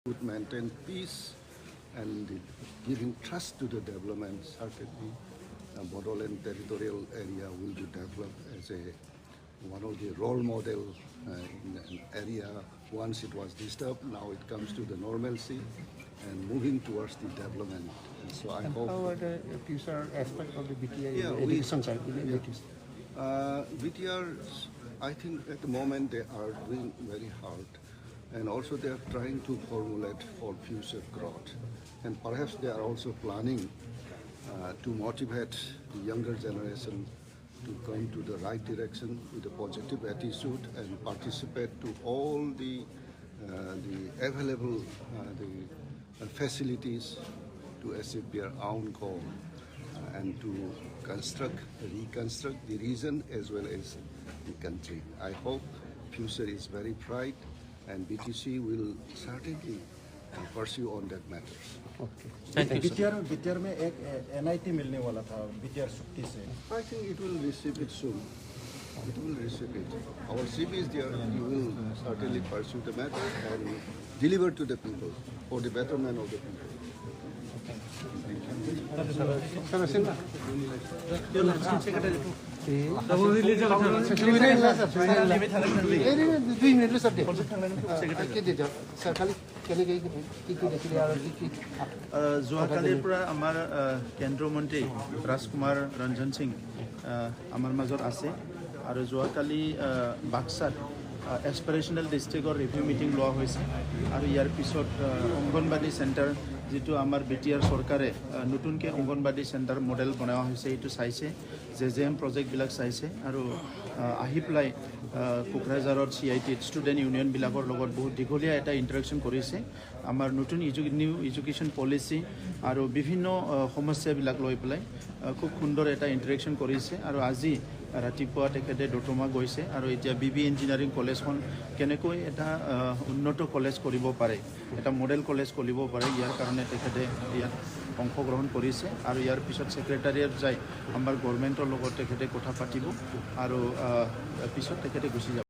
would maintain peace and giving trust to the development. Certainly, Bodoland territorial area will be developed as one of the role model in an area. Once it was disturbed, now it comes to the normalcy and moving towards the development. And so I hope. How are the future aspect of the BTR Yeah, education side? BTR, I think at the moment they are doing very hard, and also they are trying to formulate for future growth, and perhaps they are also planning to motivate the younger generation to come to the right direction with a positive attitude and participate to all the available facilities to achieve their own goal and to reconstruct the region as well as the country. I hope future is very bright and BTC will certainly pursue on that matters. Okay. Thank you, sir. BTR में एक NIT मिलने वाला था BTR सुट्टी से. I think it will receive it soon. It will receive it. Our CB is there. We will certainly pursue the matter and deliver to the people for the betterment of the people. যোৱাকালিৰ পৰা আমাৰ কেন্দ্ৰীয় মন্ত্ৰী ৰাজকুমাৰ ৰঞ্জন সিং আমাৰ মাজত আছে আৰু যোৱাকালি বাক্সাত এক্সপিৰেশ্যনেল ডিষ্ট্ৰিক্টৰ ৰিভিউ মিটিং লোৱা হৈছে আৰু ইয়াৰ পিছত অংগনবাদী চেণ্টাৰ যিটো আমাৰ BTR চৰকাৰে নতুনকৈ অংগনবাদী চেণ্টাৰ মডেল বনোৱা হৈছে এইটো চাইছে JJM প্ৰজেক্টবিলাক চাইছে আৰু আহি পেলাই কোকৰাঝাৰত CIT ষ্টুডেণ্ট ইউনিয়নবিলাকৰ লগত বহুত দীঘলীয়া এটা ইণ্টাৰেকশ্যন কৰিছে আমাৰ নতুন নিউ এডুকেশ্যন পলিচি আৰু বিভিন্ন সমস্যাবিলাক লৈ পেলাই খুব সুন্দৰ এটা ইণ্টাৰেকশ্যন কৰিছে আৰু আজি ৰাতিপুৱা তেখেতে ডটমা গৈছে আৰু এতিয়া BB ইঞ্জিনিয়াৰিং কলেজখন কেনেকৈ এটা উন্নত কলেজ কৰিব পাৰে এটা মডেল কলেজ কৰিব পাৰে ইয়াৰ কাৰণে তেখেতে ইয়াত অংশগ্ৰহণ কৰিছে আৰু ইয়াৰ পিছত ছেক্ৰেটাৰিয়েট যাই আমাৰ গভৰ্ণমেণ্টৰ লগত তেখেতে কথা পাতিব আৰু পিছত তেখেতে গুচি যাব